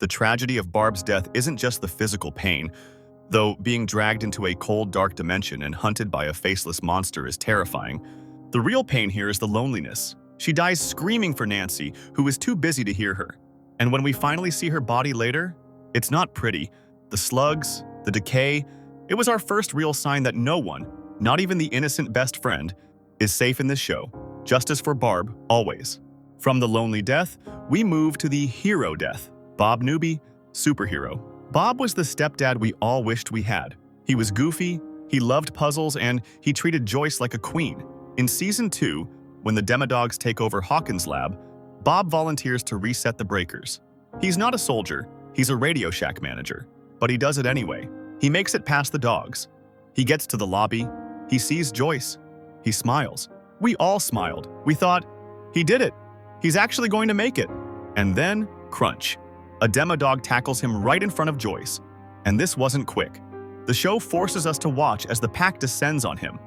The tragedy of Barb's death isn't just the physical pain, though being dragged into a cold, dark dimension and hunted by a faceless monster is terrifying. The real pain here is the loneliness. She dies screaming for Nancy, who is too busy to hear her. And when we finally see her body later, it's not pretty. The slugs, the decay, it was our first real sign that no one, not even the innocent best friend, is safe in this show. Justice for Barb, always. From the lonely death, we move to the hero death. Bob Newby, superhero. Bob was the stepdad we all wished we had. He was goofy, he loved puzzles, and he treated Joyce like a queen. In Season 2, when the Demodogs take over Hawkins' lab, Bob volunteers to reset the breakers. He's not a soldier, he's a Radio Shack manager, but he does it anyway. He makes it past the dogs. He gets to the lobby, he sees Joyce, he smiles. We all smiled. We thought, he did it. He's actually going to make it. And then, crunch. A Demodog tackles him right in front of Joyce. And this wasn't quick. The show forces us to watch as the pack descends on him.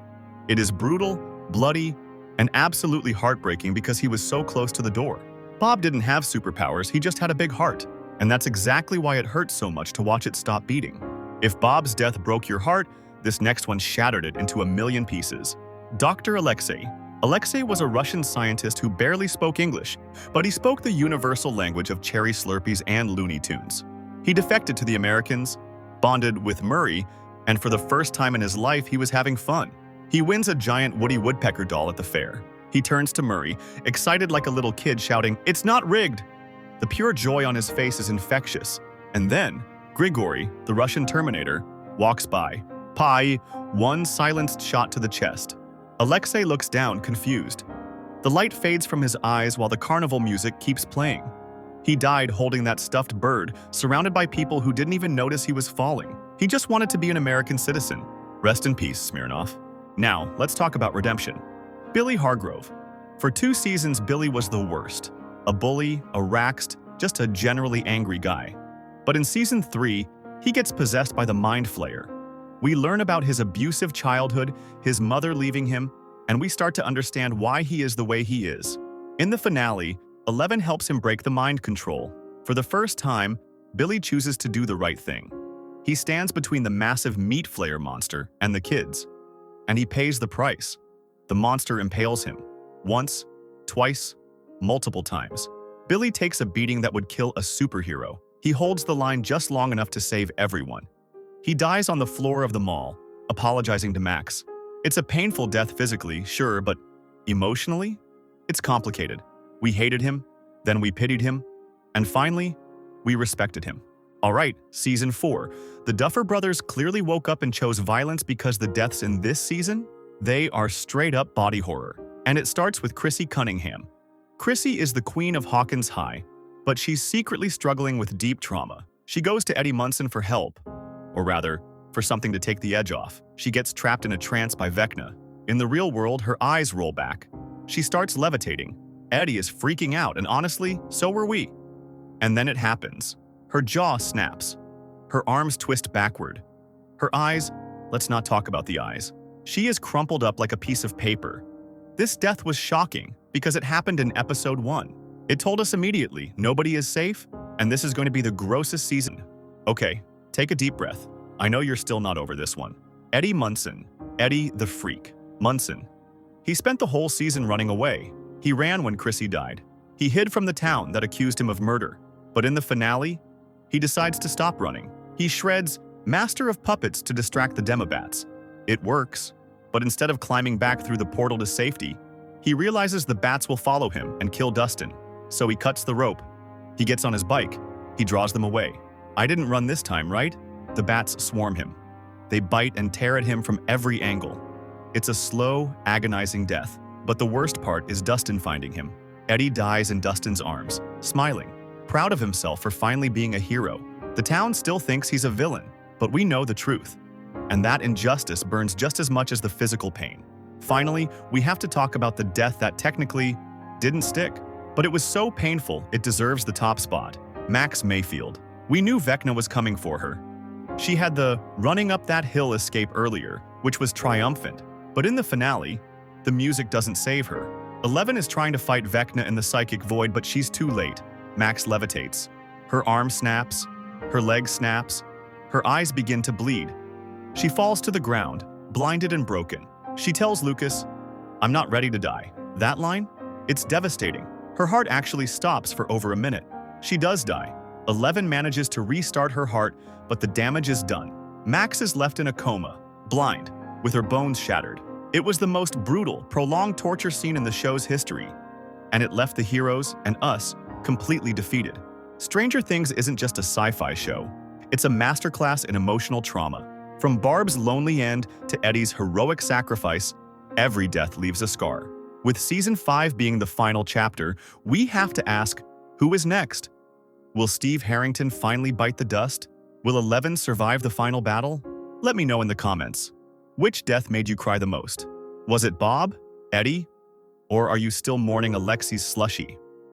It is brutal, bloody, and absolutely heartbreaking because he was so close to the door. Bob didn't have superpowers, he just had a big heart. And that's exactly why it hurts so much to watch it stop beating. If Bob's death broke your heart, this next one shattered it into a million pieces. Dr. Alexei. Alexei was a Russian scientist who barely spoke English, but he spoke the universal language of Cherry Slurpees and Looney Tunes. He defected to the Americans, bonded with Murray, and for the first time in his life, he was having fun. He wins a giant Woody Woodpecker doll at the fair. He turns to Murray, excited like a little kid, shouting, "It's not rigged!" The pure joy on his face is infectious. And then, Grigory, the Russian Terminator, walks by. Pie, one silenced shot to the chest. Alexei looks down, confused. The light fades from his eyes while the carnival music keeps playing. He died holding that stuffed bird, surrounded by people who didn't even notice he was falling. He just wanted to be an American citizen. Rest in peace, Smirnoff. Now, let's talk about redemption. Billy Hargrove. For 2 seasons, Billy was the worst. A bully, a raxed, just a generally angry guy. But in Season 3, he gets possessed by the Mind Flayer. We learn about his abusive childhood, his mother leaving him, and we start to understand why he is the way he is. In the finale, 11 helps him break the mind control. For the first time, Billy chooses to do the right thing. He stands between the massive Meat Flayer monster and the kids, and he pays the price. The monster impales him. Once, twice, multiple times. Billy takes a beating that would kill a superhero. He holds the line just long enough to save everyone. He dies on the floor of the mall, apologizing to Max. It's a painful death physically, sure, but emotionally? It's complicated. We hated him, then we pitied him, and finally, we respected him. All right, Season 4. The Duffer Brothers clearly woke up and chose violence because the deaths in this season, they are straight-up body horror. And it starts with Chrissy Cunningham. Chrissy is the queen of Hawkins High, but she's secretly struggling with deep trauma. She goes to Eddie Munson for help, or rather, for something to take the edge off. She gets trapped in a trance by Vecna. In the real world, her eyes roll back. She starts levitating. Eddie is freaking out, and honestly, so were we. And then it happens. Her jaw snaps. Her arms twist backward. Her eyes, let's not talk about the eyes. She is crumpled up like a piece of paper. This death was shocking because it happened in Episode 1. It told us immediately, nobody is safe, and this is going to be the grossest season. Okay, take a deep breath. I know you're still not over this one. Eddie Munson. Eddie the Freak. Munson. He spent the whole season running away. He ran when Chrissy died. He hid from the town that accused him of murder. But in the finale, he decides to stop running. He shreds Master of Puppets to distract the Demobats. It works, but instead of climbing back through the portal to safety, he realizes the bats will follow him and kill Dustin. So he cuts the rope. He gets on his bike. He draws them away. I didn't run this time, right? The bats swarm him. They bite and tear at him from every angle. It's a slow, agonizing death. But the worst part is Dustin finding him. Eddie dies in Dustin's arms, smiling, proud of himself for finally being a hero. The town still thinks he's a villain, but we know the truth. And that injustice burns just as much as the physical pain. Finally, we have to talk about the death that technically didn't stick, but it was so painful it deserves the top spot. Max Mayfield. We knew Vecna was coming for her. She had the running up that hill escape earlier, which was triumphant, but in the finale, the music doesn't save her. 11 is trying to fight Vecna in the psychic void, but she's too late. Max levitates. Her arm snaps, her leg snaps, her eyes begin to bleed. She falls to the ground, blinded and broken. She tells Lucas, "I'm not ready to die." That line? It's devastating. Her heart actually stops for over a minute. She does die. 11 manages to restart her heart, but the damage is done. Max is left in a coma, blind, with her bones shattered. It was the most brutal, prolonged torture scene in the show's history, and it left the heroes and us completely defeated. Stranger Things isn't just a sci-fi show. It's a masterclass in emotional trauma. From Barb's lonely end to Eddie's heroic sacrifice, every death leaves a scar. With Season 5 being the final chapter, we have to ask, who is next? Will Steve Harrington finally bite the dust? Will 11 survive the final battle? Let me know in the comments. Which death made you cry the most? Was it Bob, Eddie, or are you still mourning Alexi's slushy?